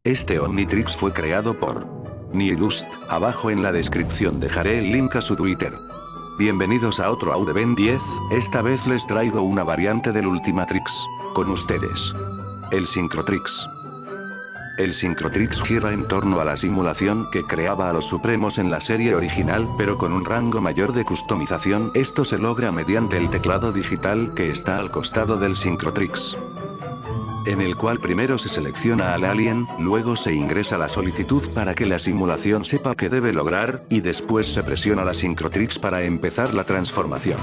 Este Omnitrix fue creado por Nihilust. Abajo en la descripción dejaré el link a su Twitter. Bienvenidos a otro AUD Ben 10, esta vez les traigo una variante del Ultimatrix. Con ustedes, el Syncrotrix. El Syncrotrix gira en torno a la simulación que creaba a los Supremos en la serie original, pero con un rango mayor de customización. Esto se logra mediante el teclado digital que está al costado del Syncrotrix, en el cual primero se selecciona al alien, luego se ingresa la solicitud para que la simulación sepa qué debe lograr, y después se presiona la Syncrotrix para empezar la transformación.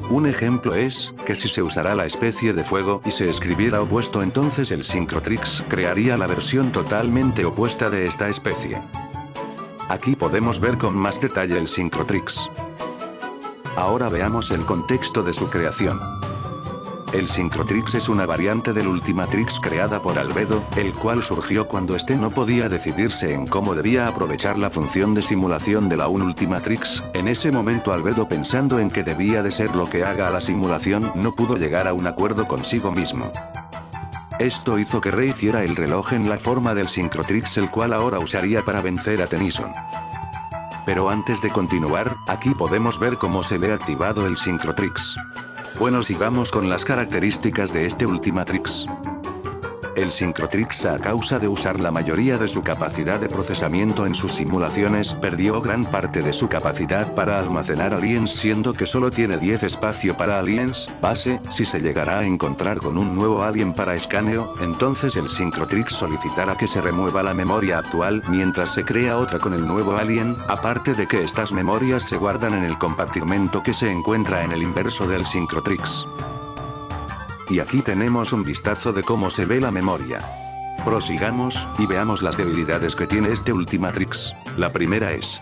Un ejemplo es, que si se usara la especie de fuego y se escribiera opuesto, entonces el Syncrotrix crearía la versión totalmente opuesta de esta especie. Aquí podemos ver con más detalle el Syncrotrix. Ahora veamos el contexto de su creación. El Syncrotrix es una variante del Ultimatrix creada por Albedo, el cual surgió cuando este no podía decidirse en cómo debía aprovechar la función de simulación de la Ultimatrix. En ese momento Albedo, pensando en que debía de ser lo que haga a la simulación, no pudo llegar a un acuerdo consigo mismo. Esto hizo que rehiciera el reloj en la forma del Syncrotrix, el cual ahora usaría para vencer a Tennyson. Pero antes de continuar, aquí podemos ver cómo se ve activado el Syncrotrix. Bueno, sigamos con las características de este Ultimatrix. El Syncrotrix, a causa de usar la mayoría de su capacidad de procesamiento en sus simulaciones, perdió gran parte de su capacidad para almacenar aliens, siendo que solo tiene 10 espacio para aliens base. Si se llegará a encontrar con un nuevo alien para escaneo, entonces el Syncrotrix solicitará que se remueva la memoria actual mientras se crea otra con el nuevo alien, aparte de que estas memorias se guardan en el compartimento que se encuentra en el inverso del Syncrotrix. Y aquí tenemos un vistazo de cómo se ve la memoria. Prosigamos, y veamos las debilidades que tiene este Ultimatrix. La primera es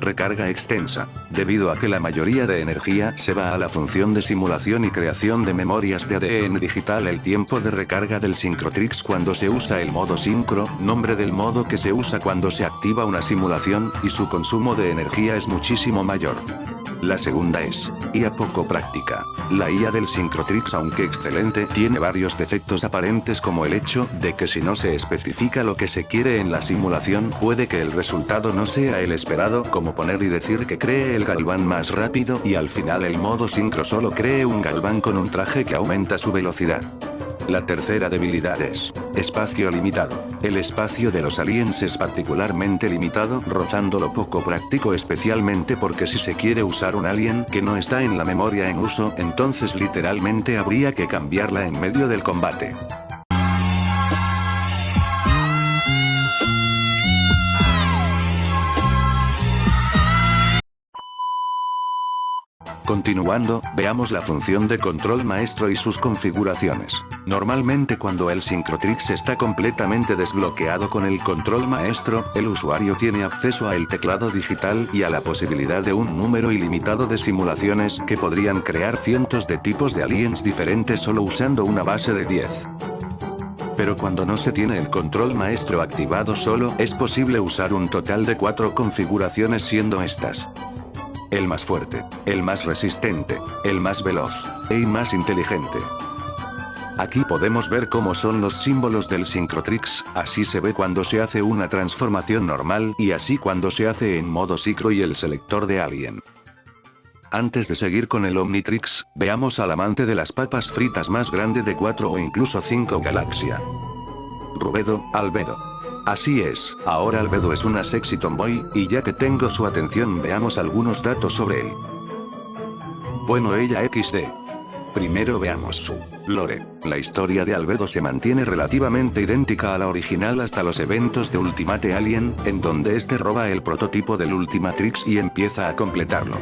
recarga extensa. Debido a que la mayoría de energía se va a la función de simulación y creación de memorias de ADN digital, el tiempo de recarga del Syncrotrix cuando se usa el modo sincro, nombre del modo que se usa cuando se activa una simulación, y su consumo de energía es muchísimo mayor. La segunda es IA poco práctica. La IA del Syncrotrix, aunque excelente, tiene varios defectos aparentes, como el hecho de que si no se especifica lo que se quiere en la simulación, puede que el resultado no sea el esperado, como poner y decir que cree el Galván más rápido y al final el modo sincro solo cree un Galván con un traje que aumenta su velocidad. La tercera debilidad es espacio limitado. El espacio de los aliens es particularmente limitado, rozando lo poco práctico, especialmente porque si se quiere usar un alien que no está en la memoria en uso, entonces literalmente habría que cambiarla en medio del combate. Continuando, veamos la función de control maestro y sus configuraciones. Normalmente cuando el Syncrotrix está completamente desbloqueado con el control maestro, el usuario tiene acceso al teclado digital y a la posibilidad de un número ilimitado de simulaciones que podrían crear cientos de tipos de aliens diferentes solo usando una base de 10. Pero cuando no se tiene el control maestro activado, solo es posible usar un total de 4 configuraciones, siendo estas: el más fuerte, el más resistente, el más veloz, y más inteligente. Aquí podemos ver cómo son los símbolos del Syncrotrix, así se ve cuando se hace una transformación normal, y así cuando se hace en modo sincro y el selector de alien. Antes de seguir con el Omnitrix, veamos al amante de las papas fritas más grande de 4 o incluso 5 galaxia. Rubedo, Albedo. Así es, ahora Albedo es una sexy tomboy, y ya que tengo su atención, veamos algunos datos sobre él. Bueno, ella XD. Primero veamos su lore. La historia de Albedo se mantiene relativamente idéntica a la original hasta los eventos de Ultimate Alien, en donde este roba el prototipo del Ultimatrix y empieza a completarlo.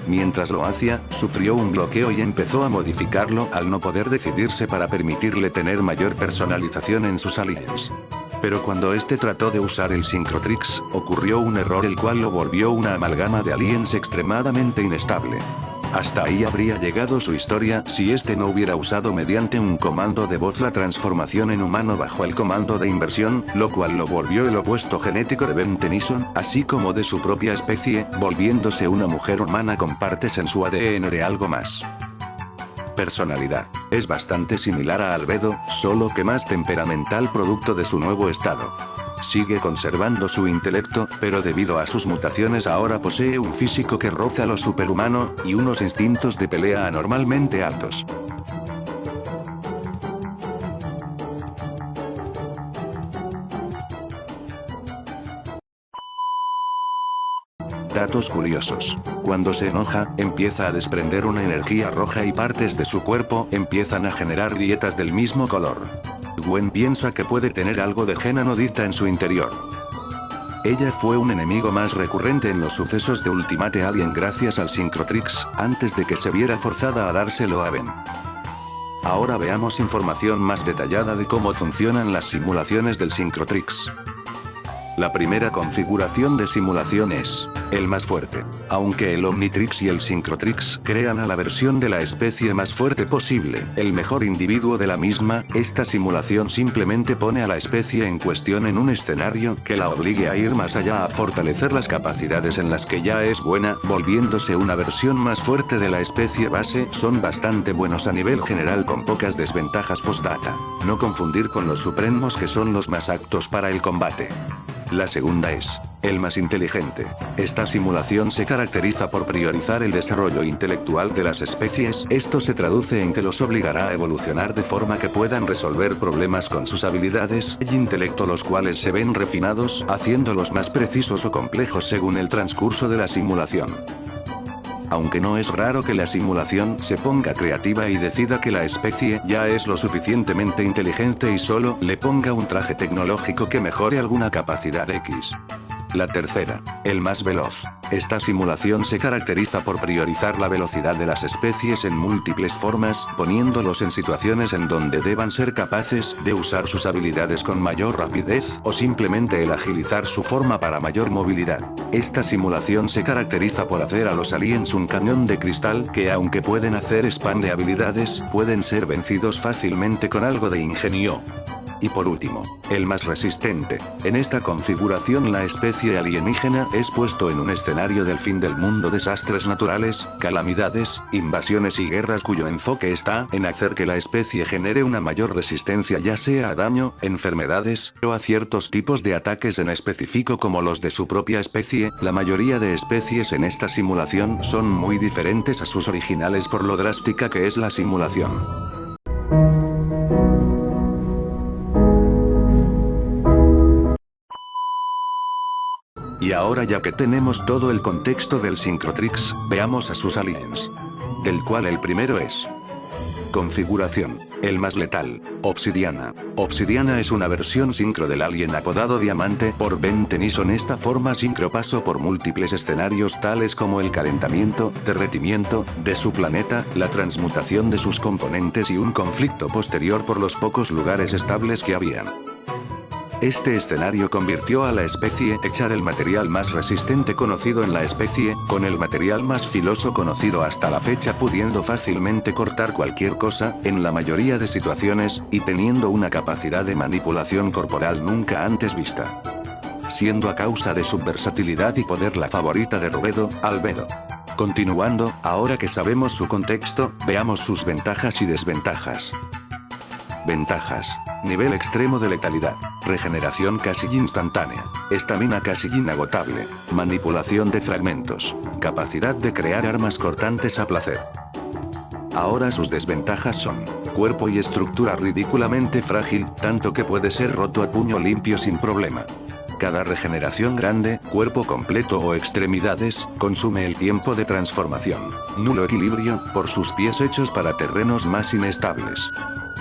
Mientras lo hacía, sufrió un bloqueo y empezó a modificarlo al no poder decidirse para permitirle tener mayor personalización en sus aliens. Pero cuando este trató de usar el Syncrotrix, ocurrió un error el cual lo volvió una amalgama de aliens extremadamente inestable. Hasta ahí habría llegado su historia si este no hubiera usado mediante un comando de voz la transformación en humano bajo el comando de inversión, lo cual lo volvió el opuesto genético de Ben Tennyson, así como de su propia especie, volviéndose una mujer humana con partes en su ADN de algo más. Personalidad. Es bastante similar a Albedo, solo que más temperamental producto de su nuevo estado. Sigue conservando su intelecto, pero debido a sus mutaciones ahora posee un físico que roza lo superhumano, y unos instintos de pelea anormalmente altos. Datos curiosos. Cuando se enoja, empieza a desprender una energía roja y partes de su cuerpo empiezan a generar grietas del mismo color. Gwen piensa que puede tener algo de gen anodita en su interior. Ella fue un enemigo más recurrente en los sucesos de Ultimate Alien gracias al Syncrotrix, antes de que se viera forzada a dárselo a Ben. Ahora veamos información más detallada de cómo funcionan las simulaciones del Syncrotrix. La primera configuración de simulación es el más fuerte. Aunque el Omnitrix y el Syncrotrix crean a la versión de la especie más fuerte posible, el mejor individuo de la misma, esta simulación simplemente pone a la especie en cuestión en un escenario que la obligue a ir más allá, a fortalecer las capacidades en las que ya es buena, volviéndose una versión más fuerte de la especie base. Son bastante buenos a nivel general con pocas desventajas postdata. No confundir con los supremos que son los más aptos para el combate. La segunda es el más inteligente. Esta simulación se caracteriza por priorizar el desarrollo intelectual de las especies. Esto se traduce en que los obligará a evolucionar de forma que puedan resolver problemas con sus habilidades y intelecto, los cuales se ven refinados, haciéndolos más precisos o complejos según el transcurso de la simulación. Aunque no es raro que la simulación se ponga creativa y decida que la especie ya es lo suficientemente inteligente y solo le ponga un traje tecnológico que mejore alguna capacidad X. La tercera, el más veloz. Esta simulación se caracteriza por priorizar la velocidad de las especies en múltiples formas, poniéndolos en situaciones en donde deban ser capaces de usar sus habilidades con mayor rapidez, o simplemente el agilizar su forma para mayor movilidad. Esta simulación se caracteriza por hacer a los aliens un cañón de cristal que, aunque pueden hacer spam de habilidades, pueden ser vencidos fácilmente con algo de ingenio. Y por último, el más resistente. En esta configuración la especie alienígena es puesto en un escenario del fin del mundo, desastres naturales, calamidades, invasiones y guerras, cuyo enfoque está en hacer que la especie genere una mayor resistencia, ya sea a daño, enfermedades, o a ciertos tipos de ataques en específico como los de su propia especie. La mayoría de especies en esta simulación son muy diferentes a sus originales por lo drástica que es la simulación. Y ahora, ya que tenemos todo el contexto del Syncrotrix, veamos a sus aliens. Del cual el primero es configuración, el más letal, Obsidiana. Obsidiana es una versión sincro del alien apodado Diamante por Ben Tennyson. Esta forma sincro pasó por múltiples escenarios tales como el calentamiento, derretimiento de su planeta, la transmutación de sus componentes y un conflicto posterior por los pocos lugares estables que habían. Este escenario convirtió a la especie hecha del material más resistente conocido en la especie, con el material más filoso conocido hasta la fecha, pudiendo fácilmente cortar cualquier cosa, en la mayoría de situaciones, y teniendo una capacidad de manipulación corporal nunca antes vista. Siendo a causa de su versatilidad y poder la favorita de Rubedo, Albedo. Continuando, ahora que sabemos su contexto, veamos sus ventajas y desventajas. Ventajas. Nivel extremo de letalidad. Regeneración casi instantánea. Estamina casi inagotable. Manipulación de fragmentos. Capacidad de crear armas cortantes a placer. Ahora sus desventajas son: cuerpo y estructura ridículamente frágil, tanto que puede ser roto a puño limpio sin problema. Cada regeneración grande, cuerpo completo o extremidades, consume el tiempo de transformación. Nulo equilibrio, por sus pies hechos para terrenos más inestables.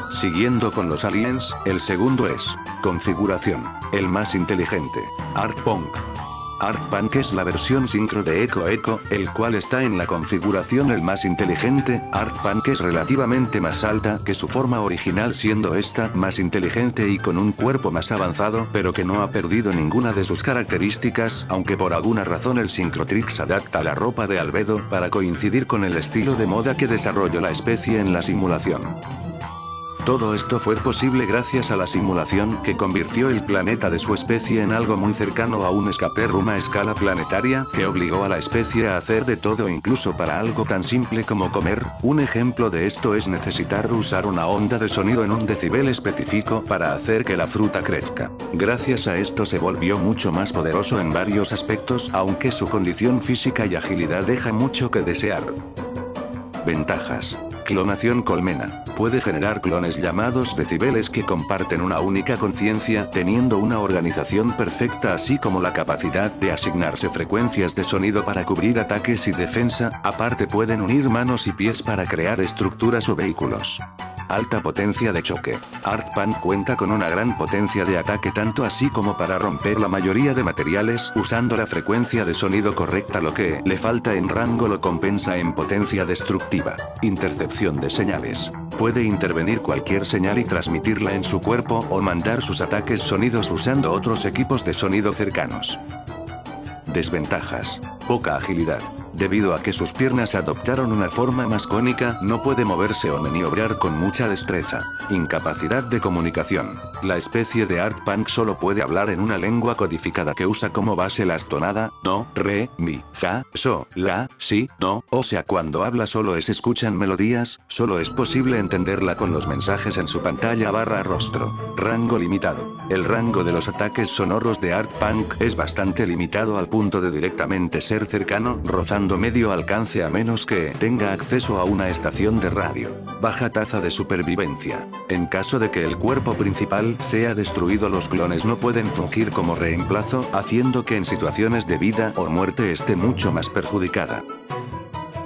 Siguiendo con los aliens, el segundo es configuración, el más inteligente, Artpunk. Artpunk es la versión sincro de Echo, el cual está en la configuración el más inteligente. Artpunk es relativamente más alta que su forma original, siendo esta más inteligente y con un cuerpo más avanzado, pero que no ha perdido ninguna de sus características, aunque por alguna razón el Syncrotrix adapta la ropa de Albedo para coincidir con el estilo de moda que desarrolló la especie en la simulación. Todo esto fue posible gracias a la simulación que convirtió el planeta de su especie en algo muy cercano a un escape room a escala planetaria que obligó a la especie a hacer de todo incluso para algo tan simple como comer. Un ejemplo de esto es necesitar usar una onda de sonido en un decibel específico para hacer que la fruta crezca. Gracias a esto se volvió mucho más poderoso en varios aspectos, aunque su condición física y agilidad deja mucho que desear. Ventajas. Clonación colmena. Puede generar clones llamados decibeles que comparten una única conciencia, teniendo una organización perfecta así como la capacidad de asignarse frecuencias de sonido para cubrir ataques y defensa. Aparte pueden unir manos y pies para crear estructuras o vehículos. Alta potencia de choque. ArtPunk cuenta con una gran potencia de ataque tanto así como para romper la mayoría de materiales usando la frecuencia de sonido correcta. Lo que le falta en rango lo compensa en potencia destructiva. Intercepción de señales. Puede intervenir cualquier señal y transmitirla en su cuerpo o mandar sus ataques sonidos usando otros equipos de sonido cercanos. Desventajas. Poca agilidad. Debido a que sus piernas adoptaron una forma más cónica, no puede moverse o maniobrar con mucha destreza. Incapacidad de comunicación. La especie de ArtPunk solo puede hablar en una lengua codificada que usa como base las tonadas do, re, mi, fa, so, la, si, do. O sea, cuando habla solo se escuchan melodías, solo es posible entenderla con los mensajes en su pantalla barra rostro. Rango limitado. El rango de los ataques sonoros de ArtPunk es bastante limitado al punto de directamente ser cercano, rozando medio alcance a menos que tenga acceso a una estación de radio. Baja tasa de supervivencia. En caso de que el cuerpo principal sea destruido, los clones no pueden fungir como reemplazo, haciendo que en situaciones de vida o muerte esté mucho más perjudicada.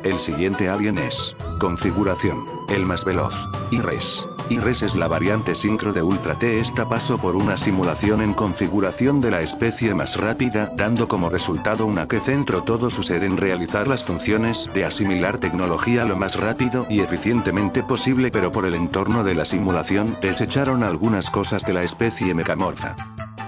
El siguiente alien es configuración, el más veloz. IRES es la variante sincro de Ultra T. Esta pasó por una simulación en configuración de la especie más rápida, dando como resultado una que centró todo su ser en realizar las funciones de asimilar tecnología lo más rápido y eficientemente posible, pero por el entorno de la simulación desecharon algunas cosas de la especie mecamorfa.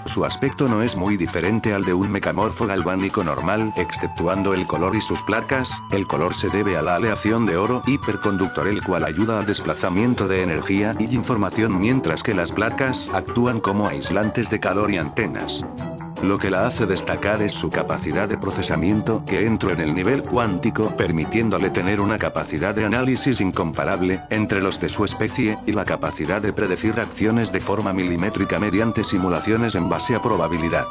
Su aspecto no es muy diferente al de un mecamorfo galvánico normal, exceptuando el color y sus placas. El color se debe a la aleación de oro hiperconductor, el cual ayuda al desplazamiento de energía y información, mientras que las placas actúan como aislantes de calor y antenas. Lo que la hace destacar es su capacidad de procesamiento, que entró en el nivel cuántico, permitiéndole tener una capacidad de análisis incomparable entre los de su especie, y la capacidad de predecir acciones de forma milimétrica mediante simulaciones en base a probabilidad.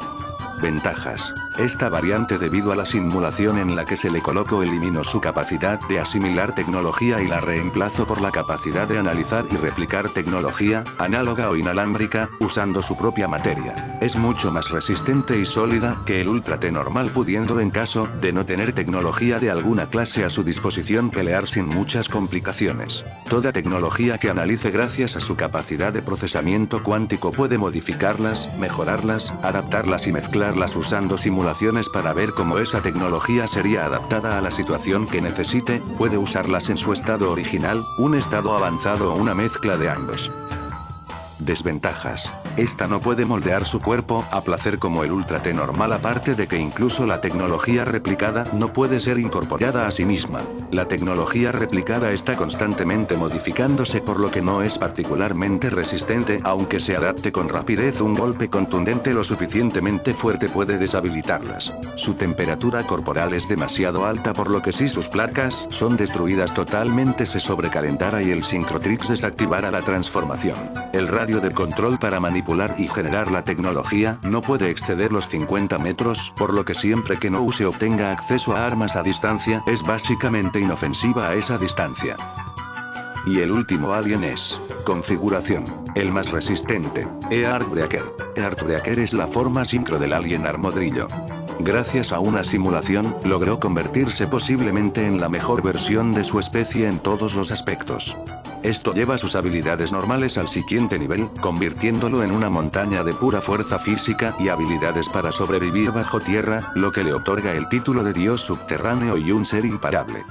Ventajas. Esta variante, debido a la simulación en la que se le colocó, eliminó su capacidad de asimilar tecnología y la reemplazó por la capacidad de analizar y replicar tecnología, análoga o inalámbrica, usando su propia materia. Es mucho más resistente y sólida que el Ultra T normal, pudiendo en caso de no tener tecnología de alguna clase a su disposición pelear sin muchas complicaciones. Toda tecnología que analice gracias a su capacidad de procesamiento cuántico puede modificarlas, mejorarlas, adaptarlas y mezclarlas usando simulaciones para ver cómo esa tecnología sería adaptada a la situación que necesite. Puede usarlas en su estado original, un estado avanzado o una mezcla de ambos. Desventajas. Esta no puede moldear su cuerpo a placer como el Ultra T normal, aparte de que incluso la tecnología replicada no puede ser incorporada a sí misma. La tecnología replicada está constantemente modificándose, por lo que no es particularmente resistente, aunque se adapte con rapidez. Un golpe contundente lo suficientemente fuerte puede deshabilitarlas. Su temperatura corporal es demasiado alta, por lo que si sus placas son destruidas totalmente se sobrecalentara y el Syncrotrix desactivara la transformación. El radio de control para manipular y generar la tecnología no puede exceder los 50 metros, por lo que siempre que no use o tenga acceso a armas a distancia, es básicamente inofensiva a esa distancia. Y el último alien es configuración, el más resistente. Earthbreaker. Earthbreaker es la forma sincro del alien armodrillo. Gracias a una simulación, logró convertirse posiblemente en la mejor versión de su especie en todos los aspectos. Esto lleva sus habilidades normales al siguiente nivel, convirtiéndolo en una montaña de pura fuerza física y habilidades para sobrevivir bajo tierra, lo que le otorga el título de dios subterráneo y un ser imparable.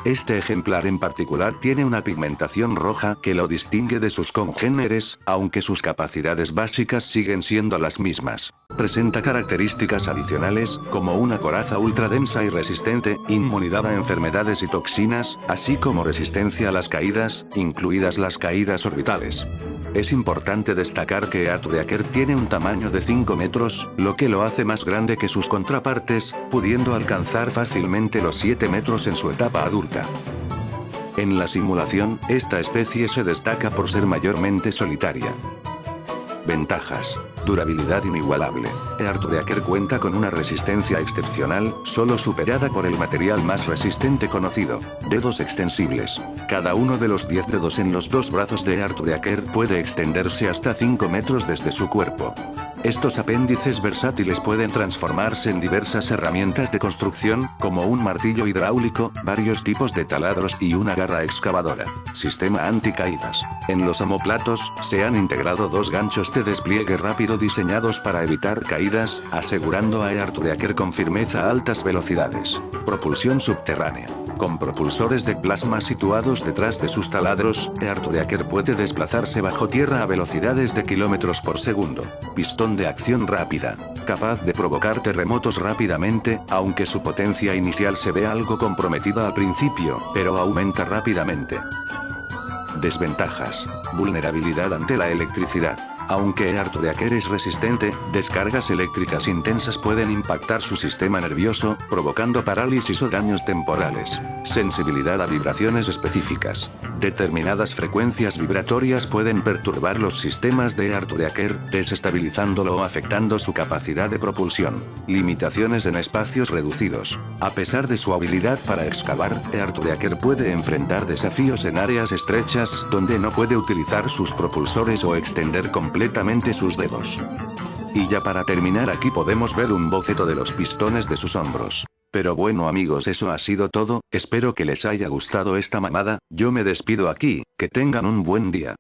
Este ejemplar en particular tiene una pigmentación roja que lo distingue de sus congéneres, aunque sus capacidades básicas siguen siendo las mismas. Presenta características adicionales, como una coraza ultra densa y resistente, inmunidad a enfermedades y toxinas, así como resistencia a las caídas, incluidas las caídas orbitales. Es importante destacar que Earthquaker tiene un tamaño de 5 metros, lo que lo hace más grande que sus contrapartes, pudiendo alcanzar fácilmente los 7 metros en su etapa adulta. En la simulación, esta especie se destaca por ser mayormente solitaria. Ventajas. Durabilidad inigualable. Earthquaker cuenta con una resistencia excepcional, solo superada por el material más resistente conocido. Dedos extensibles. Cada uno de los 10 dedos en los dos brazos de Earthquaker puede extenderse hasta 5 metros desde su cuerpo. Estos apéndices versátiles pueden transformarse en diversas herramientas de construcción, como un martillo hidráulico, varios tipos de taladros y una garra excavadora. Sistema anticaídas. En los omoplatos, se han integrado dos ganchos de despliegue rápido diseñados para evitar caídas, asegurando a Earthquaker con firmeza a altas velocidades. Propulsión subterránea. Con propulsores de plasma situados detrás de sus taladros, Earthquaker puede desplazarse bajo tierra a velocidades de kilómetros por segundo. Pistón de acción rápida. Capaz de provocar terremotos rápidamente, aunque su potencia inicial se ve algo comprometida al principio, pero aumenta rápidamente. Desventajas. Vulnerabilidad ante la electricidad. Aunque Earthquaker es resistente, descargas eléctricas intensas pueden impactar su sistema nervioso, provocando parálisis o daños temporales. Sensibilidad a vibraciones específicas. Determinadas frecuencias vibratorias pueden perturbar los sistemas de Earthquaker, desestabilizándolo o afectando su capacidad de propulsión. Limitaciones en espacios reducidos. A pesar de su habilidad para excavar, Earthquaker puede enfrentar desafíos en áreas estrechas, donde no puede utilizar sus propulsores o extender completamente sus dedos. Y ya para terminar, aquí podemos ver un boceto de los pistones de sus hombros. Pero bueno amigos, eso ha sido todo, espero que les haya gustado esta mamada, yo me despido aquí, que tengan un buen día.